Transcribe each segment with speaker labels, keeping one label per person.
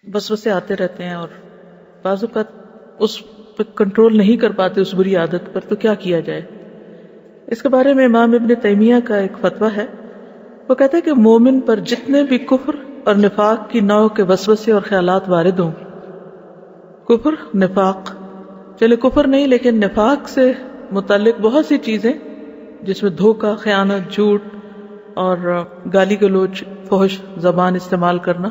Speaker 1: وسوسے آتے رہتے ہیں اور بعض اوقات اس پہ کنٹرول نہیں کر پاتے اس بری عادت پر، تو کیا کیا جائے؟ اس کے بارے میں امام ابن تیمیہ کا ایک فتویٰ ہے. وہ کہتا ہے کہ مومن پر جتنے بھی کفر اور نفاق کی نوع کے وسوسے اور خیالات وارد ہوں، کفر نفاق، چلے کفر نہیں لیکن نفاق سے متعلق بہت سی چیزیں جس میں دھوکہ، خیانت، جھوٹ اور گالی گلوچ، فحش زبان استعمال کرنا،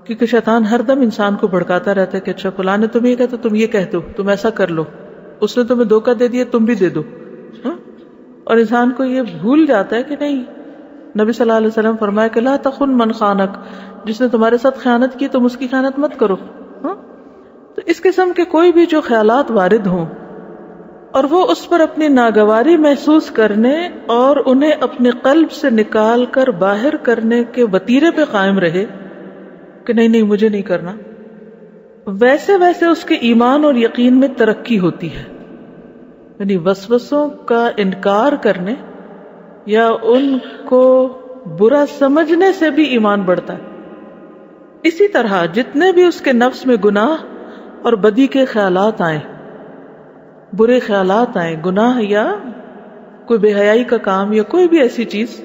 Speaker 1: کیونکہ شیطان ہر دم انسان کو بھڑکاتا رہتا ہے کہ اچھا فلاں نے تم یہ کہا تو تم یہ کہہ دو، تم ایسا کر لو، اس نے تمہیں دھوکہ دے دیا تم بھی دے دو. ہاں؟ اور انسان کو یہ بھول جاتا ہے کہ نہیں، نبی صلی اللہ علیہ وسلم فرمایا کہ لا تخن من خانک، جس نے تمہارے ساتھ خیانت کی تم اس کی خیانت مت کرو. ہاں؟ تو اس قسم کے کوئی بھی جو خیالات وارد ہوں اور وہ اس پر اپنی ناگواری محسوس کرنے اور انہیں اپنے قلب سے نکال کر باہر کرنے کے وتیرے پہ قائم رہے کہ نہیں نہیں مجھے نہیں کرنا، ویسے ویسے اس کے ایمان اور یقین میں ترقی ہوتی ہے. یعنی وسوسوں کا انکار کرنے یا ان کو برا سمجھنے سے بھی ایمان بڑھتا ہے. اسی طرح جتنے بھی اس کے نفس میں گناہ اور بدی کے خیالات آئیں، برے خیالات آئیں، گناہ یا کوئی بے حیائی کا کام یا کوئی بھی ایسی چیز،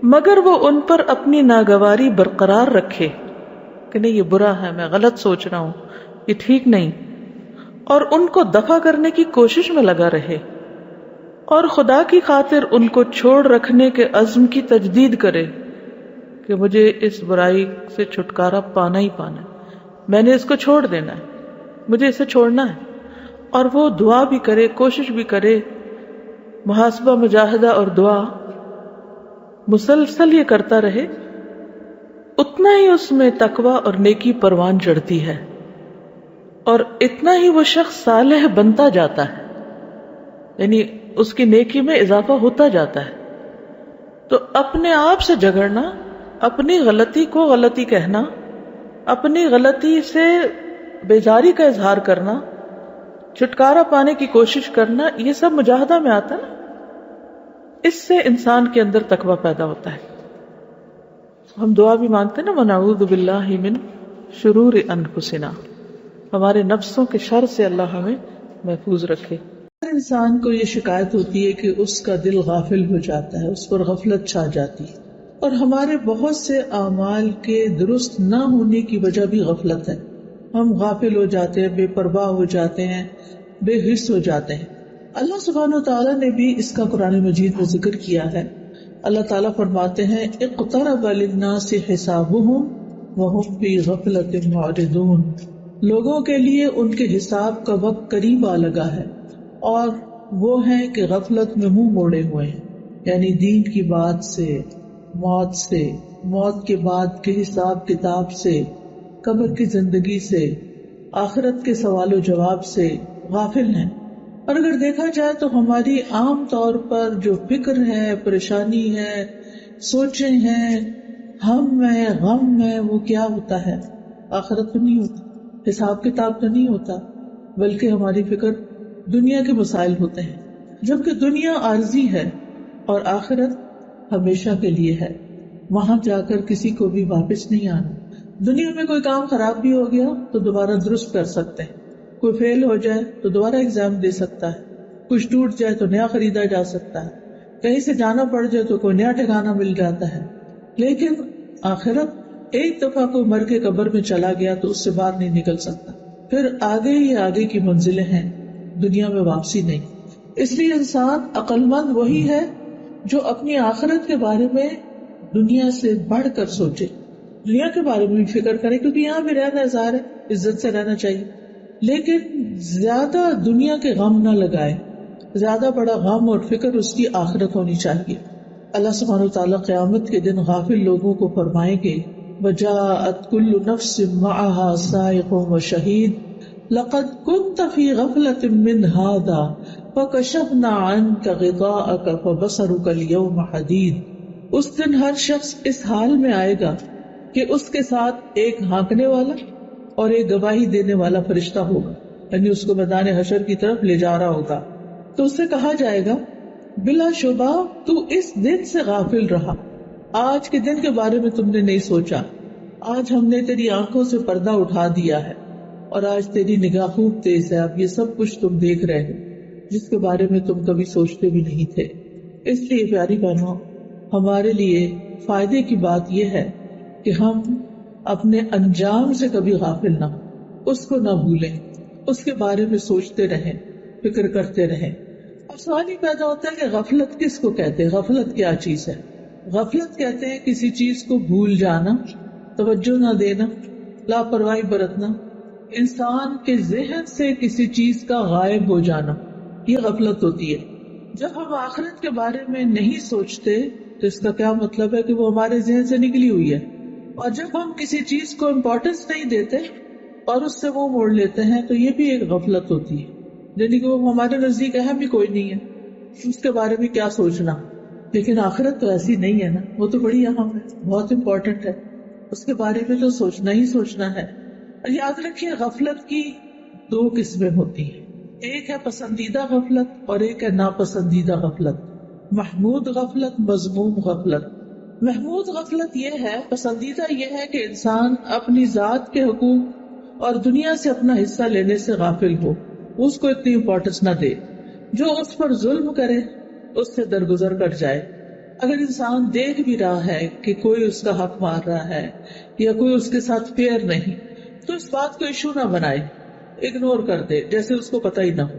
Speaker 1: مگر وہ ان پر اپنی ناگواری برقرار رکھے کہ نہیں یہ برا ہے، میں غلط سوچ رہا ہوں، یہ ٹھیک نہیں، اور ان کو دفع کرنے کی کوشش میں لگا رہے اور خدا کی خاطر ان کو چھوڑ رکھنے کے عزم کی تجدید کرے کہ مجھے اس برائی سے چھٹکارا پانا ہی پانا ہے، میں نے اس کو چھوڑ دینا ہے، مجھے اسے چھوڑنا ہے. اور وہ دعا بھی کرے، کوشش بھی کرے، محاسبہ، مجاہدہ اور دعا مسلسل یہ کرتا رہے، اتنا ہی اس میں تقوی اور نیکی پروان چڑھتی ہے اور اتنا ہی وہ شخص صالح بنتا جاتا ہے، یعنی اس کی نیکی میں اضافہ ہوتا جاتا ہے. تو اپنے آپ سے جھگڑنا، اپنی غلطی کو غلطی کہنا، اپنی غلطی سے بیزاری کا اظہار کرنا، چھٹکارا پانے کی کوشش کرنا، یہ سب مجاہدہ میں آتا ہے نا. اس سے انسان کے اندر تقوی پیدا ہوتا ہے. ہم دعا بھی مانگتے ہیں نا، وَنَعُوذُ بِاللَّهِ مِن شُرُورِ أَنفُسِنَا، ہمارے نفسوں کے شر سے اللہ ہمیں محفوظ رکھے. ہر انسان کو یہ شکایت ہوتی ہے کہ اس کا دل غافل ہو جاتا ہے، اس پر غفلت چھا جاتی ہے، اور ہمارے بہت سے اعمال کے درست نہ ہونے کی وجہ بھی غفلت ہے. ہم غافل ہو جاتے ہیں، بے پرواہ ہو جاتے ہیں، بے حس ہو جاتے ہیں. اللہ سبحانہ وتعالیٰ نے بھی اس کا قرآن مجید میں ذکر کیا ہے. اللہ تعالیٰ فرماتے ہیں اقترب للناس حسابهم وهم فی غفلۃ معرضون، لوگوں کے لیے ان کے حساب کا وقت قریب آ لگا ہے اور وہ ہیں کہ غفلت میں منہ موڑے ہوئے ہیں. یعنی دین کی بات سے، موت کے بعد کے حساب کتاب سے، قبر کی زندگی سے، آخرت کے سوال و جواب سے غافل ہیں. اور اگر دیکھا جائے تو ہماری عام طور پر جو فکر ہے، پریشانی ہے، سوچیں ہیں، ہم ہے، غم ہے، وہ کیا ہوتا ہے؟ آخرت تو نہیں ہوتا، حساب کتاب تو نہیں ہوتا، بلکہ ہماری فکر دنیا کے مسائل ہوتے ہیں، جبکہ دنیا عارضی ہے اور آخرت ہمیشہ کے لیے ہے. وہاں جا کر کسی کو بھی واپس نہیں آنا. دنیا میں کوئی کام خراب بھی ہو گیا تو دوبارہ درست کر سکتے ہیں، کوئی فیل ہو جائے تو دوبارہ ایگزام دے سکتا ہے، کچھ ٹوٹ جائے تو نیا خریدا جا سکتا ہے، کہیں سے جانا پڑ جائے تو کوئی نیا ٹھکانہ مل جاتا ہے. لیکن آخرت ایک دفعہ کوئی مر کے قبر میں چلا گیا تو اس سے باہر نہیں نکل سکتا، پھر آگے ہی آگے کی منزلیں ہیں، دنیا میں واپسی نہیں. اس لیے انسان عقل مند وہی ہے جو اپنی آخرت کے بارے میں دنیا سے بڑھ کر سوچے، دنیا کے بارے میں بھی فکر کرے، کیونکہ یہاں بھی رہنا ظاہر ہے عزت سے رہنا چاہیے، لیکن زیادہ دنیا کے غم نہ لگائے، زیادہ بڑا غم اور فکر اس کی آخرت ہونی چاہیے. اللہ سبحانہ وتعالیٰ قیامت کے دن غافل لوگوں کو فرمائیں گے وَجَاءَتْ كُلُّ نَفْسٍ مَعَهَا سَائِقٌ وَشَهِيدٌ لَقَدْ كُنْتَ فِي غَفْلَةٍ مِّنْ هَٰذَا فَكَشَفْنَا عَنْكَ غِطَاءَكَ فَبَصَرُكَ الْيَوْمَ حَدِيدٌ. اس دن ہر شخص اس حال میں آئے گا کہ اس کے ساتھ ایک ہانکنے والا اور ایک گواہی دینے والا فرشتہ ہوگا، یعنی اس کو میدان حشر کی طرف لے جا رہا ہوگا. تو اس سے کہا جائے گا بلا شبہ تو اس دن سے غافل رہا، آج کے دن کے بارے میں تم نے نہیں سوچا، آج ہم نے تیری آنکھوں سے پردہ اٹھا دیا ہے اور آج تیری نگاہ خوب تیز ہے، اب یہ سب کچھ تم دیکھ رہے ہو جس کے بارے میں تم کبھی سوچتے بھی نہیں تھے۔ اس لیے پیاری بہنوں، ہمارے لیے فائدے کی بات یہ ہے کہ ہم اپنے انجام سے کبھی غافل نہ ہوں، اس کو نہ بھولیں، اس کے بارے میں سوچتے رہیں، فکر کرتے رہیں۔ اب سوال یہ پیدا ہوتا ہے کہ غفلت کس کو کہتے ہیں؟ غفلت کیا چیز ہے؟ غفلت کہتے ہیں کسی چیز کو بھول جانا، توجہ نہ دینا، لاپرواہی برتنا، انسان کے ذہن سے کسی چیز کا غائب ہو جانا، یہ غفلت ہوتی ہے۔ جب ہم آخرت کے بارے میں نہیں سوچتے تو اس کا کیا مطلب ہے کہ وہ ہمارے ذہن سے نکلی ہوئی ہے، اور جب ہم کسی چیز کو امپورٹنس نہیں دیتے اور اس سے منہ موڑ لیتے ہیں تو یہ بھی ایک غفلت ہوتی ہے، یعنی کہ وہ ہمارے نزدیک اہم بھی کوئی نہیں ہے، اس کے بارے میں کیا سوچنا۔ لیکن آخرت تو ایسی نہیں ہے نا، وہ تو بڑی اہم ہے، بہت امپورٹنٹ ہے، اس کے بارے میں تو سوچنا ہی سوچنا ہے۔ اور یاد رکھیے غفلت کی دو قسمیں ہوتی ہیں، ایک ہے پسندیدہ غفلت اور ایک ہے ناپسندیدہ غفلت، محمود غفلت، مذموم غفلت۔ محمود غفلت یہ ہے، پسندیدہ یہ ہے کہ انسان اپنی ذات کے حقوق اور دنیا سے اپنا حصہ لینے سے غافل ہو، اس کو اتنی امپورٹنس نہ دے، جو اس پر ظلم کرے اس سے درگزر کر جائے۔ اگر انسان دیکھ بھی رہا ہے کہ کوئی اس کا حق مار رہا ہے یا کوئی اس کے ساتھ فیئر نہیں تو اس بات کو ایشو نہ بنائے، اگنور کر دے جیسے اس کو پتہ ہی نہ ہو۔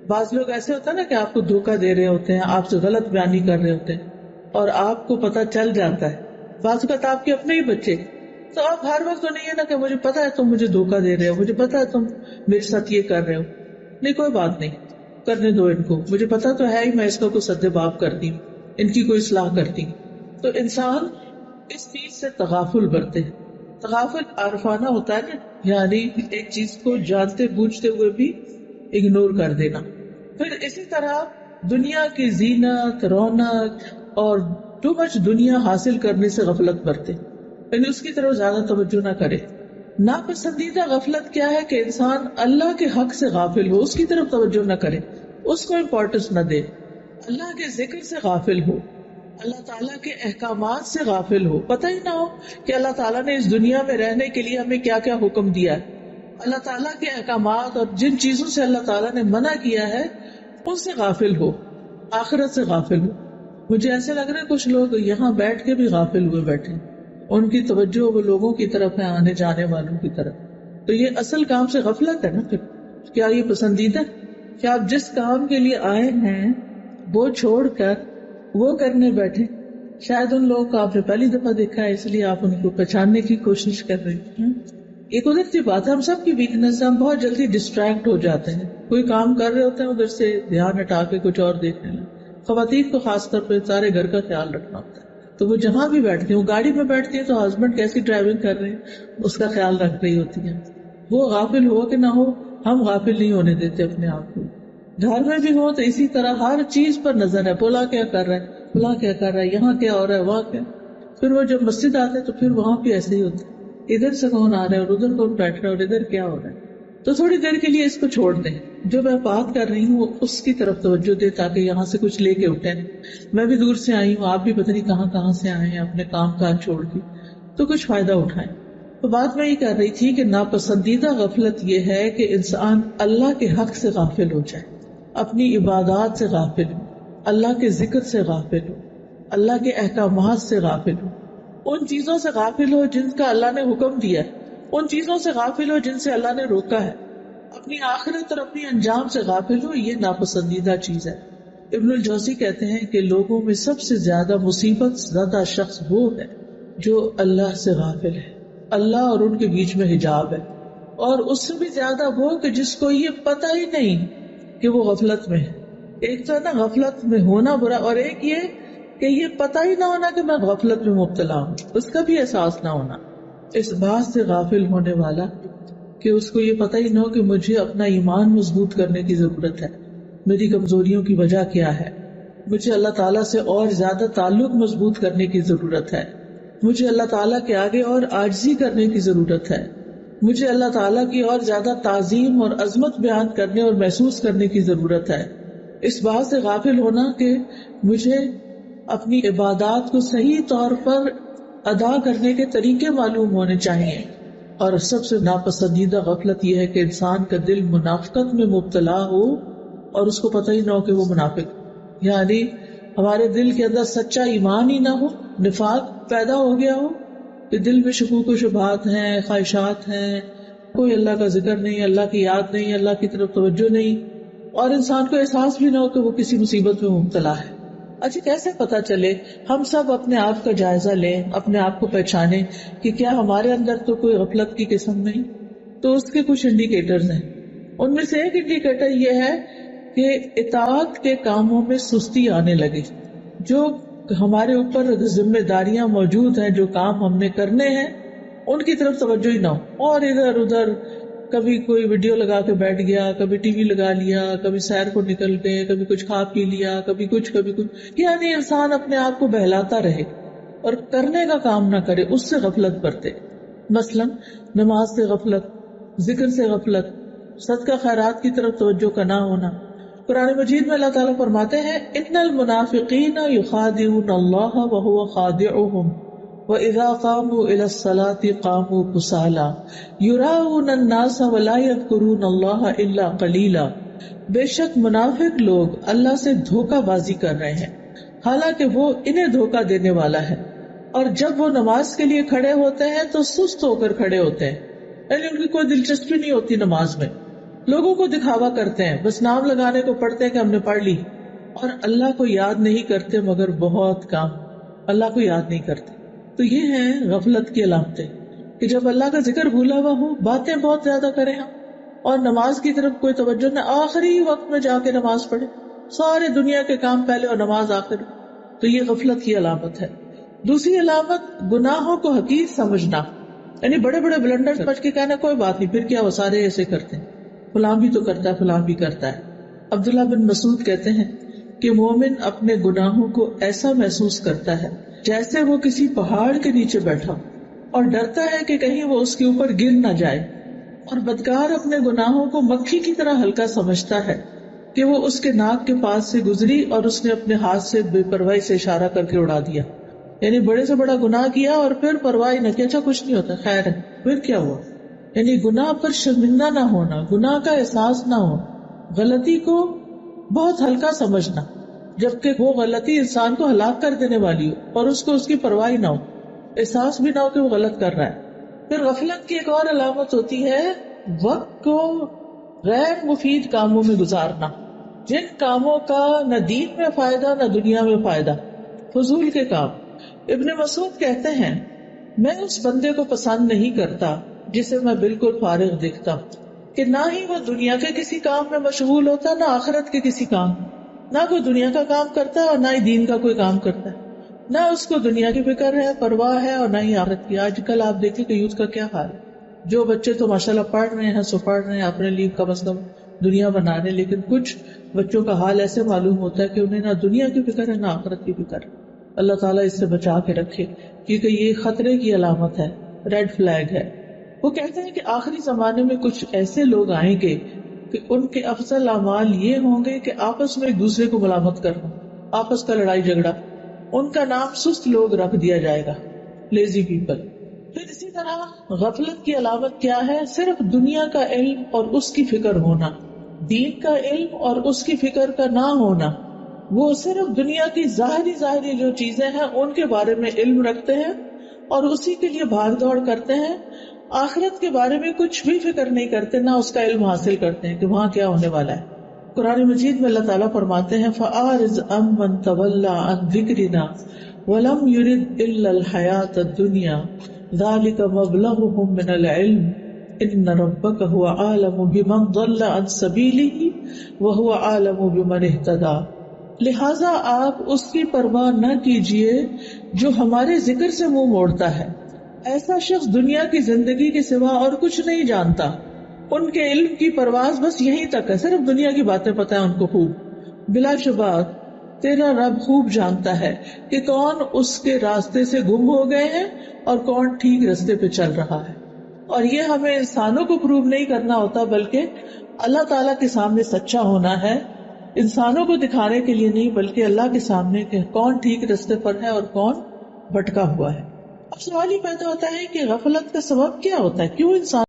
Speaker 1: بعض لوگ ایسے ہوتا ہے نا کہ آپ کو دھوکہ دے رہے ہوتے ہیں، آپ سے غلط بیانی کر رہے ہوتے ہیں اور آپ کو پتہ چل جاتا ہے، بعض اوقات آپ کے اپنے ہی بچے، تو آپ ہر وقت تو نہیں ہے نا کہ مجھے پتا ہے تم مجھے دھوکہ دے رہے ہو، مجھے پتا ہے تم میرے ساتھ یہ کر رہے ہو، نہیں کوئی بات نہیں، کرنے دو ان کو، مجھے پتا تو ہے ہی میں اس کا کوئی سد باب کرتی ہوں، ان کی کوئی اصلاح کرتی ہوں۔ تو انسان اس چیز سے تغافل برتے، تغافل عارفانہ ہوتا ہے نا، یعنی ایک چیز کو جانتے بوجھتے ہوئے بھی اگنور کر دینا۔ پھر اسی طرح دنیا کی زینت، رونق اور ٹو مچ دنیا حاصل کرنے سے غفلت برتے، یعنی اس کی طرف زیادہ توجہ نہ کرے۔ ناپسندیدہ غفلت کیا ہے کہ انسان اللہ کے حق سے غافل ہو، اس کی طرف توجہ نہ کرے، اس کو امپورٹنس نہ دے، اللہ کے ذکر سے غافل ہو، اللہ تعالیٰ کے احکامات سے غافل ہو، پتہ ہی نہ ہو کہ اللہ تعالیٰ نے اس دنیا میں رہنے کے لیے ہمیں کیا کیا حکم دیا ہے، اللہ تعالیٰ کے احکامات اور جن چیزوں سے اللہ تعالیٰ نے منع کیا ہے ان سے غافل ہو، آخرت سے غافل ہو۔ مجھے ایسے لگ رہا ہے کچھ لوگ یہاں بیٹھ کے بھی غافل ہوئے بیٹھے، ان کی توجہ وہ لوگوں کی طرف ہے، آنے جانے والوں کی طرف، تو یہ اصل کام سے غفلت ہے نا۔ پھر کیا یہ پسندیدہ؟ کیا آپ جس کام کے لیے آئے ہیں وہ چھوڑ کر وہ کرنے بیٹھے؟ شاید ان لوگوں کو آپ نے پہلی دفعہ دیکھا ہے اس لیے آپ ان کو پہچاننے کی کوشش کر رہے ہیں۔ یہ قدرتی بات ہے، ہم سب کی ویکنس ہے، ہم بہت جلدی ڈسٹریکٹ ہو جاتے ہیں، کوئی کام کر رہے ہوتے ہیں ادھر سے دھیان ہٹا کے کچھ اور دیکھنے لگے۔ خواتین کو خاص طور پہ سارے گھر کا خیال رکھنا ہوتا ہے، تو وہ جہاں بھی بیٹھتی ہیں، وہ گاڑی میں بیٹھتی ہیں تو ہسبینڈ کیسی ڈرائیونگ کر رہے ہیں اس کا خیال رکھ رہی ہوتی ہیں۔ وہ غافل ہو کہ نہ ہو، ہم غافل نہیں ہونے دیتے اپنے آپ کو۔ گھر میں بھی ہو تو اسی طرح ہر چیز پر نظر ہے، بولا کیا کر رہا ہے، بولا کیا کر رہا ہے، یہاں کیا ہو رہا ہے، وہاں کیا۔ پھر وہ جب مسجد آتے تو پھر وہاں بھی ایسے ہی ہوتا ہے، ادھر سے کون آ رہا ہے اور ادھر کون بیٹھ رہا ہے اور ادھر کیا ہو رہا ہے۔ تو تھوڑی دیر کے لیے اس کو چھوڑ دیں، جو میں بات کر رہی ہوں اس کی طرف توجہ دے تاکہ یہاں سے کچھ لے کے اٹھیں۔ میں بھی دور سے آئی ہوں، آپ بھی پتہ نہیں کہاں کہاں سے آئے ہیں اپنے کام کاج چھوڑ کے، تو کچھ فائدہ اٹھائیں۔ تو بات میں یہ کر رہی تھی کہ ناپسندیدہ غفلت یہ ہے کہ انسان اللہ کے حق سے غافل ہو جائے، اپنی عبادات سے غافل ہو، اللہ کے ذکر سے غافل ہو، اللہ کے احکامات سے غافل ہو، ان چیزوں سے غافل ہو جن کا اللہ نے حکم دیا ہے، ان چیزوں سے غافل ہو جن سے اللہ نے روکا ہے، اپنی آخرت اور اپنی انجام سے غافل ہو، یہ ناپسندیدہ چیز ہے۔ ابن الجوزی کہتے ہیں کہ لوگوں میں سب سے زیادہ مصیبت زدہ شخص وہ ہے جو اللہ سے غافل ہے، اللہ اور ان کے بیچ میں حجاب ہے، اور اس سے بھی زیادہ وہ کہ جس کو یہ پتہ ہی نہیں کہ وہ غفلت میں ہے۔ ایک تو ہے نا غفلت میں ہونا برا، اور ایک یہ کہ یہ پتہ ہی نہ ہونا کہ میں غفلت میں مبتلا ہوں، اس کا بھی احساس نہ ہونا۔ اس بات سے غافل ہونے والا کہ اس کو یہ پتہ ہی نہ ہو کہ مجھے اپنا ایمان مضبوط کرنے کی ضرورت ہے، میری کمزوریوں کی وجہ کیا ہے، مجھے اللہ تعالیٰ سے اور زیادہ تعلق مضبوط کرنے کی ضرورت ہے، مجھے اللہ تعالیٰ کے آگے اور عاجزی کرنے کی ضرورت ہے، مجھے اللہ تعالیٰ کی اور زیادہ تعظیم اور عظمت بیان کرنے اور محسوس کرنے کی ضرورت ہے۔ اس بات سے غافل ہونا کہ مجھے اپنی عبادات کو صحیح طور پر ادا کرنے کے طریقے معلوم ہونے چاہیے. اور سب سے ناپسندیدہ غفلت یہ ہے کہ انسان کا دل منافقت میں مبتلا ہو اور اس کو پتہ ہی نہ ہو کہ وہ منافق. یعنی ہمارے دل کے اندر سچا ایمان ہی نہ ہو، نفاق پیدا ہو گیا ہو کہ دل میں شکوک و شبہات ہیں، خواہشات ہیں، کوئی اللہ کا ذکر نہیں، اللہ کی یاد نہیں، اللہ کی طرف توجہ نہیں، اور انسان کو احساس بھی نہ ہو کہ وہ کسی مصیبت میں مبتلا ہے. اچھا کیسے پتا چلے؟ ہم سب اپنے آپ کا جائزہ لیں، اپنے آپ کو پہچانیں کہ کیا ہمارے اندر تو کوئی غفلت کی قسم نہیں. تو اس کے کچھ انڈیکیٹرز ہیں. ان میں سے ایک انڈیکیٹر یہ ہے کہ اطاعت کے کاموں میں سستی آنے لگے. جو ہمارے اوپر ذمہ داریاں موجود ہیں، جو کام ہم نے کرنے ہیں، ان کی طرف توجہ ہی نہ ہو، اور ادھر ادھر کبھی کوئی ویڈیو لگا کے بیٹھ گیا، کبھی ٹی وی لگا لیا، کبھی سیر کو نکل گئے، کبھی کچھ کھا پی لیا، کبھی کچھ. یعنی انسان اپنے آپ کو بہلاتا رہے اور کرنے کا کام نہ کرے، اس سے غفلت برتے. مثلا نماز سے غفلت، ذکر سے غفلت، صدقہ خیرات کی طرف توجہ کا نہ ہونا. قرآن مجید میں اللہ تعالیٰ فرماتے ہیں ان المنافقین یخادعون اللہ وہو خادعهم وَإِذَا قَامُوا إِلَى الصَّلَاةِ قَامُوا كُسَالَىٰ يُرَاءُونَ النَّاسَ وَلَا يَذْكُرُونَ اللَّهَ إِلَّا قَلِيلًا. بے شک منافق لوگ اللہ سے دھوکہ بازی کر رہے ہیں حالانکہ وہ انہیں دھوکہ دینے والا ہے، اور جب وہ نماز کے لیے کھڑے ہوتے ہیں تو سست ہو کر کھڑے ہوتے ہیں. یعنی ان کی کوئی دلچسپی نہیں ہوتی نماز میں، لوگوں کو دکھاوا کرتے ہیں، بس نام لگانے کو پڑھتے ہیں کہ ہم نے پڑھ لی، اور اللہ کو یاد نہیں کرتے. مگر بہت کام اللہ کو یاد نہیں کرتے. تو یہ ہے غفلت کی علامتیں کہ جب اللہ کا ذکر بھولا ہوا ہو، باتیں بہت زیادہ کریں ہم، اور نماز کی طرف کوئی توجہ نہ، آخری وقت میں جا کے نماز پڑھے، سارے دنیا کے کام پہلے اور نماز آخر. تو یہ غفلت کی علامت ہے. دوسری علامت گناہوں کو حقیر سمجھنا، یعنی بڑے بڑے بلنڈر سمجھ کے کہنا کوئی بات نہیں، پھر کیا وہ سارے ایسے کرتے ہیں، فلاں بھی تو کرتا ہے، فلاں بھی کرتا ہے. عبداللہ بن مسعود کہتے ہیں کہ مومن اپنے گناہوں کو ایسا محسوس کرتا ہے جیسے وہ کسی پہاڑ کے نیچے بیٹھا اور ڈرتا ہے کہ کہیں وہ اس کے اوپر گر نہ جائے. اور بدکار اپنے گناہوں کو مکھی کی طرح ہلکا سمجھتا ہے کہ وہ اس کے ناک کے پاس سے گزری اور اس نے اپنے ہاتھ سے بے پرواہی سے اشارہ کر کے اڑا دیا. یعنی بڑے سے بڑا گناہ کیا اور پھر پرواہ نہ کیا، اچھا کچھ نہیں ہوتا، خیر ہے، پھر کیا ہوا. یعنی گناہ پر شرمندہ نہ ہونا، گناہ کا احساس نہ ہو، غلطی کو بہت ہلکا سمجھنا، جبکہ وہ غلطی انسان کو ہلاک کر دینے والی ہو اور اس کو اس کی پرواہ نہ ہو، احساس بھی نہ ہو کہ وہ غلط کر رہا ہے. پھر غفلت کی ایک اور علامت ہوتی ہے وقت کو غیر مفید کاموں میں گزارنا، جن کاموں کا نہ دین میں فائدہ نہ دنیا میں فائدہ، فضول کے کام. ابن مسعود کہتے ہیں میں اس بندے کو پسند نہیں کرتا جسے میں بالکل فارغ دیکھتا کہ نہ ہی وہ دنیا کے کسی کام میں مشغول ہوتا، نہ آخرت کے کسی کام، نہ کوئی دنیا کا کام کرتا ہے اور نہ ہی دین کا کوئی کام کرتا ہے، نہ اس کو دنیا کی فکر ہے، پرواہ ہے، اور نہ ہی آخرت کی. آج کل آپ دیکھیں کہ یوتھ کا کیا حال ہے. جو بچے تو ماشاءاللہ پڑھ رہے ہیں سو پڑھ رہے ہیں، اپنے لیے کم از کم دنیا بنا رہے ہیں، لیکن کچھ بچوں کا حال ایسے معلوم ہوتا ہے کہ انہیں نہ دنیا کی فکر ہے نہ آخرت کی فکر. اللہ تعالیٰ اس سے بچا کے رکھے، کیونکہ یہ خطرے کی علامت ہے، ریڈ فلیگ ہے. وہ کہتے ہیں کہ آخری زمانے میں کچھ ایسے لوگ آئیں گے کہ ان کے افضل اعمال یہ ہوں گے کہ آپس میں ایک دوسرے کو ملامت کرنا، آپس کا لڑائی جھگڑا. ان کا نام سست لوگ رکھ دیا جائے گا، لیزی پیپل. پھر اسی طرح غفلت کی علامت کیا ہے؟ صرف دنیا کا علم اور اس کی فکر ہونا، دین کا علم اور اس کی فکر کا نہ ہونا. وہ صرف دنیا کی ظاہری جو چیزیں ہیں ان کے بارے میں علم رکھتے ہیں اور اسی کے لیے بھاگ دوڑ کرتے ہیں، آخرت کے بارے میں کچھ بھی فکر نہیں کرتے، نہ اس کا علم حاصل کرتے ہیں کہ وہاں کیا ہونے والا ہے. قرآن مجید میں اللہ تعالیٰ فرماتے ہیں فَأَعْرِضْ عَمَّنْ تَوَلَّىٰ عَنْ ذِكْرِنَا وَلَمْ يُرِدْ إِلَّا الْحَيَاةَ الدُّنْيَا ذَلِكَ مَبْلَغُهُم مِّنَ الْعِلْمِ إِنَّ رَبَّكَ هُوَ أَعْلَمُ بِمَنْ ضَلَّ عَنْ سَبِيلِهِ وَهُوَ أَعْلَمُ بِمَنِ اهْتَدَىٰ. لہٰذا آپ اس کی پرواہ نہ کیجیے جو ہمارے ذکر سے منہ موڑتا ہے. ایسا شخص دنیا کی زندگی کے سوا اور کچھ نہیں جانتا. ان کے علم کی پرواز بس یہیں تک ہے، صرف دنیا کی باتیں پتہ ہیں ان کو خوب. بلا شبہ تیرا رب خوب جانتا ہے کہ کون اس کے راستے سے گم ہو گئے ہیں اور کون ٹھیک راستے پہ چل رہا ہے. اور یہ ہمیں انسانوں کو پروو نہیں کرنا ہوتا، بلکہ اللہ تعالیٰ کے سامنے سچا ہونا ہے، انسانوں کو دکھانے کے لیے نہیں، بلکہ اللہ کے سامنے کہ کون ٹھیک راستے پر ہے اور کون بھٹکا ہوا ہے. اب سوال یہ پیدا ہوتا ہے کہ غفلت کا سبب کیا ہوتا ہے، کیوں انسان